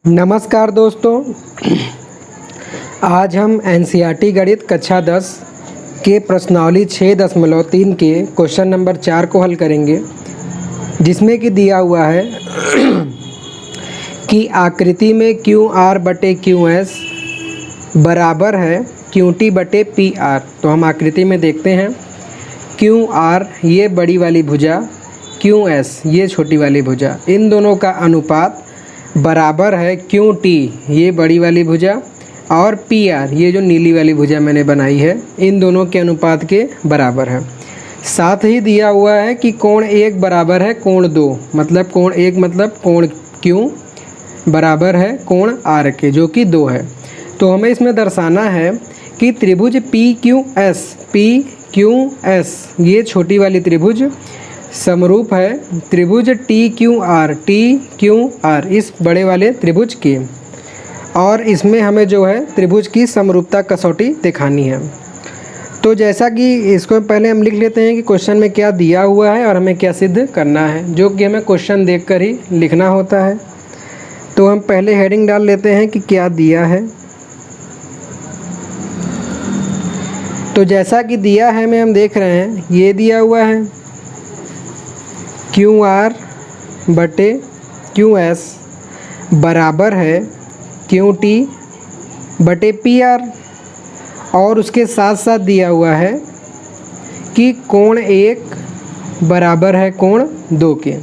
नमस्कार दोस्तों, आज हम एनसीईआरटी गणित कक्षा 10 के प्रश्नावली 6.3 के क्वेश्चन नंबर 4 को हल करेंगे, जिसमें कि दिया हुआ है कि आकृति में क्यू आर बटे क्यू एस बराबर है क्यू टी बटे पी आर। तो हम आकृति में देखते हैं, क्यू आर ये बड़ी वाली भुजा, क्यू एस ये छोटी वाली भुजा, इन दोनों का अनुपात बराबर है क्यू टी ये बड़ी वाली भुजा और पी आर ये जो नीली वाली भुजा मैंने बनाई है, इन दोनों के अनुपात के बराबर है। साथ ही दिया हुआ है कि कोण 1 बराबर है कोण 2, मतलब कोण 1 मतलब कोण क्यू बराबर है कोण आर के, जो कि 2 है। तो हमें इसमें दर्शाना है कि त्रिभुज पी क्यू एस ये छोटी वाली त्रिभुज समरूप है त्रिभुज टी क्यू आर इस बड़े वाले त्रिभुज के, और इसमें हमें जो है त्रिभुज की समरूपता कसौटी दिखानी है। तो जैसा कि इसको पहले हम लिख लेते हैं कि क्वेश्चन में क्या दिया हुआ है और हमें क्या सिद्ध करना है, जो कि हमें क्वेश्चन देखकर ही लिखना होता है। तो हम पहले हेडिंग डाल लेते हैं कि क्या दिया है। तो जैसा कि दिया है में हम देख रहे हैं, ये दिया हुआ है क्यू आर बटे क्यू एस बराबर है क्यू टी बटे पी आर, और उसके साथ साथ दिया हुआ है कि कोण 1 बराबर है कोण 2 के।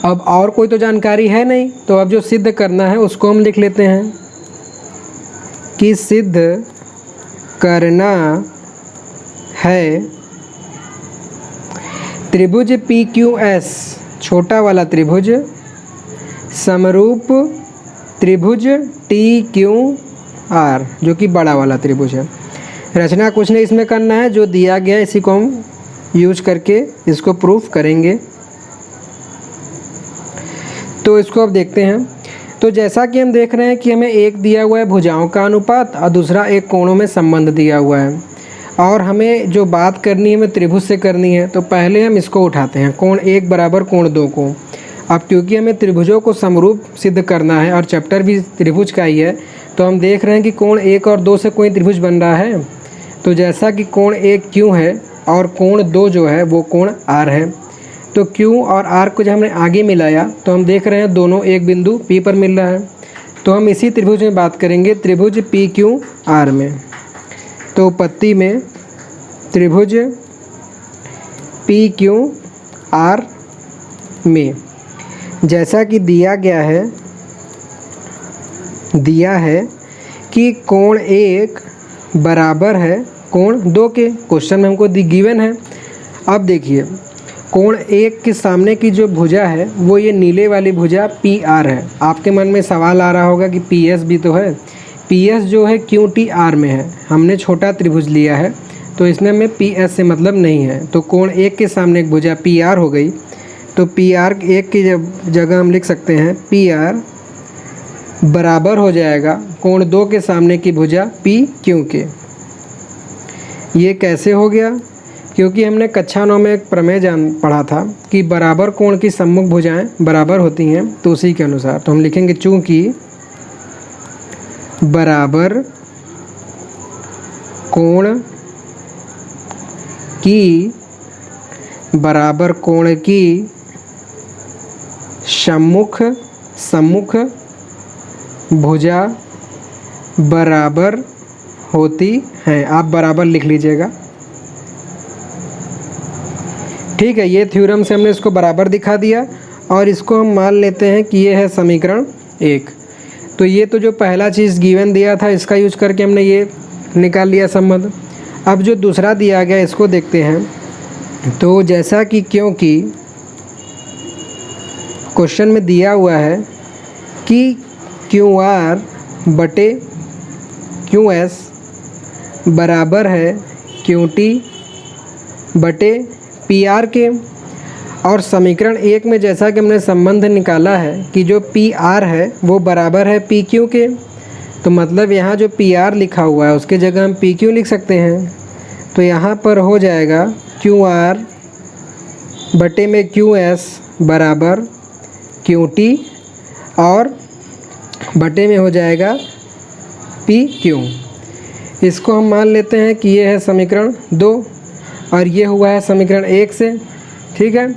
अब और कोई तो जानकारी है नहीं, तो अब जो सिद्ध करना है उसको हम लिख लेते हैं कि सिद्ध करना है त्रिभुज पी क्यू एस छोटा वाला त्रिभुज समरूप त्रिभुज टी क्यू आर जो कि बड़ा वाला त्रिभुज है। रचना कुछ नहीं इसमें करना है, जो दिया गया इसी को हम यूज करके इसको प्रूफ करेंगे। तो इसको अब देखते हैं। तो जैसा कि हम देख रहे हैं कि हमें एक दिया हुआ है भुजाओं का अनुपात और दूसरा एक कोणों में संबंध दिया हुआ है, और हमें जो बात करनी है हमें त्रिभुज से करनी है। तो पहले हम इसको उठाते हैं, कोण 1 बराबर कोण 2 को। अब क्योंकि हमें त्रिभुजों को समरूप सिद्ध करना है और चैप्टर भी त्रिभुज का ही है, तो हम देख रहे हैं कि कोण 1 और 2 से कोई त्रिभुज बन रहा है। तो जैसा कि कोण 1 क्यू है और कोण 2 जो है वो कोण आर है, तो क्यू और आर को जब हमने आगे मिलाया तो हम देख रहे हैं दोनों एक बिंदु पी पर मिल रहा है। तो हम इसी त्रिभुज में बात करेंगे, त्रिभुज पी क्यू आर में। तो पत्ती में त्रिभुज पी क्यू आर में जैसा कि दिया है कि कोण 1 बराबर है कोण 2 के। क्वेश्चन में हमको गिवन है। अब देखिए, कोण 1 के सामने की जो भुजा है वो ये नीले वाली भुजा पी आर है। आपके मन में सवाल आ रहा होगा कि पी एस भी तो है। पी एस जो है क्यू टी आर में है, हमने छोटा त्रिभुज लिया है, तो इसमें हमें पी एस से मतलब नहीं है। तो कोण 1 के सामने एक भुजा पी आर हो गई, तो पी आर 1 की जगह हम लिख सकते हैं पी आर बराबर हो जाएगा कोण 2 के सामने की भुजा पी क्यू के। ये कैसे हो गया? क्योंकि हमने कक्षा 9 में एक प्रमेय पढ़ा था कि बराबर कोण की सम्मुख भुजाएं बराबर होती हैं, तो उसी के अनुसार तो हम लिखेंगे चूँकि बराबर कोण की सम्मुख भुजा बराबर होती हैं। आप बराबर लिख लीजिएगा, ठीक है। ये थ्योरम से हमने इसको बराबर दिखा दिया, और इसको हम मान लेते हैं कि ये है समीकरण 1। तो ये तो जो पहला चीज़ गिवन दिया था इसका यूज करके हमने ये निकाल लिया संबंध। अब जो दूसरा दिया गया इसको देखते हैं। तो जैसा कि क्योंकि क्वेश्चन में दिया हुआ है कि क्यू आर बटे क्यू एस बराबर है क्यू टी बटे पी आर के, और समीकरण 1 में जैसा कि हमने संबंध निकाला है कि जो पी आर है वो बराबर है पी क्यू के, तो मतलब यहाँ जो पी आर लिखा हुआ है उसके जगह हम पी क्यू लिख सकते हैं। तो यहाँ पर हो जाएगा क्यू आर बटे में क्यू एस बराबर क्यू टी और बटे में हो जाएगा पी क्यू। इसको हम मान लेते हैं कि ये है समीकरण 2 और ये हुआ है समीकरण 1 से। ठीक है,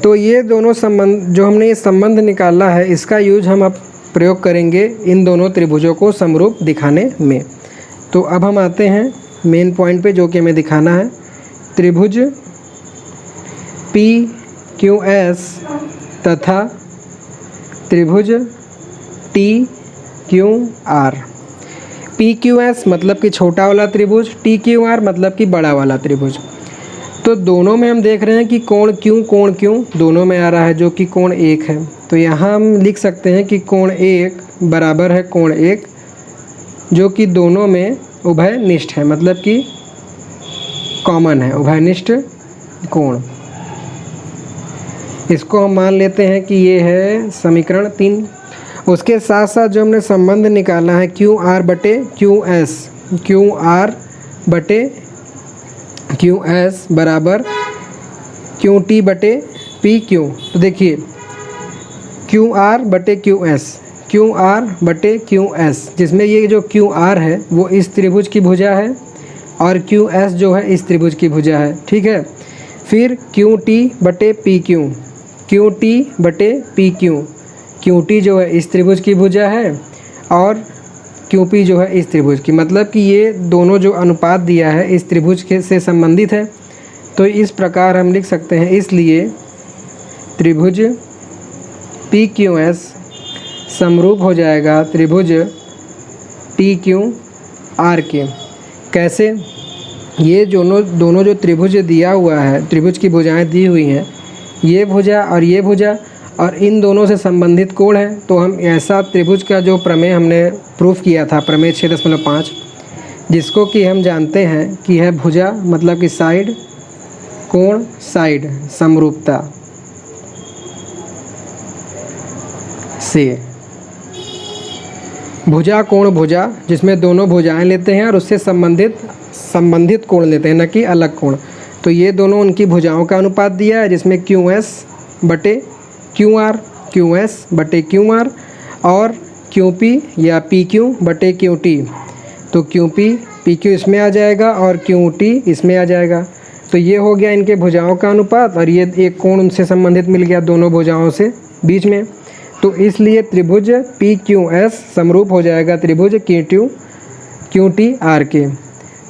तो ये दोनों संबंध जो हमने ये संबंध निकाला है इसका यूज हम अब प्रयोग करेंगे इन दोनों त्रिभुजों को समरूप दिखाने में। तो अब हम आते हैं मेन पॉइंट पे जो कि हमें दिखाना है। त्रिभुज पी क्यू एस तथा त्रिभुज T Q R. P Q S मतलब कि छोटा वाला त्रिभुज, टी क्यू आर मतलब कि बड़ा वाला त्रिभुज। तो दोनों में हम देख रहे हैं कि कोण क्यों दोनों में आ रहा है जो कि कोण 1 है। तो यहाँ हम लिख सकते हैं कि कोण 1 बराबर है कोण 1 जो कि दोनों में उभयनिष्ठ है, मतलब कि कॉमन है, उभयनिष्ठ कोण। इसको हम मान लेते हैं कि ये है समीकरण 3। उसके साथ साथ जो हमने संबंध निकाला है क्यू आर बटे क्यू एस बराबर क्यू टी बटे पी क्यू। तो देखिए क्यू आर बटे क्यू एस जिसमें ये जो क्यू आर है वो इस त्रिभुज की भुजा है और क्यू एस जो है इस त्रिभुज की भुजा है। ठीक है, फिर क्यू टी बटे पी क्यू, क्यू टी जो है इस त्रिभुज की भुजा है और क्यू पी जो है इस त्रिभुज की, मतलब कि ये दोनों जो अनुपात दिया है इस त्रिभुज के से संबंधित है। तो इस प्रकार हम लिख सकते हैं, इसलिए त्रिभुज पी क्यू एस समरूप हो जाएगा त्रिभुज टी क्यू आर के। कैसे? ये दोनों जो त्रिभुज दिया हुआ है, त्रिभुज की भुजाएं दी हुई हैं, ये भुजा और ये भुजा और इन दोनों से संबंधित कोण है। तो हम ऐसा त्रिभुज का जो प्रमेय हमने प्रूफ किया था, प्रमेय 6.5, जिसको कि हम जानते हैं कि है भुजा मतलब कि साइड, कोण साइड, समरूपता से। भुजा कोण भुजा जिसमें दोनों भुजाएं लेते हैं और उससे संबंधित कोण लेते हैं, न कि अलग कोण। तो ये दोनों उनकी भुजाओं का अनुपात दिया है जिसमें क्यू एस बटे क्यू आर और क्यू पी या पी क्यू बटे क्यू टी। तो क्यू पी पी क्यू इसमें आ जाएगा और क्यू टी इसमें आ जाएगा। तो ये हो गया इनके भुजाओं का अनुपात और ये एक कोण उनसे संबंधित मिल गया दोनों भुजाओं से बीच में। तो इसलिए त्रिभुज पी क्यू एस समरूप हो जाएगा त्रिभुज क्यू टी आर के।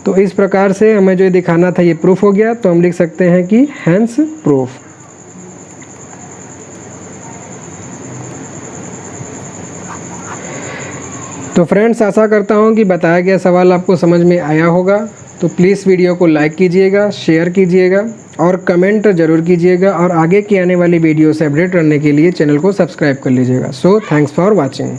तो इस प्रकार से हमें जो दिखाना था ये प्रूफ हो गया। तो हम लिख सकते हैं कि हेंस प्रूफ। तो फ्रेंड्स, आशा करता हूँ कि बताया गया सवाल आपको समझ में आया होगा। तो प्लीज़ वीडियो को लाइक कीजिएगा, शेयर कीजिएगा और कमेंट ज़रूर कीजिएगा और आगे की आने वाली वीडियो से अपडेट रहने के लिए चैनल को सब्सक्राइब कर लीजिएगा। So thanks for watching.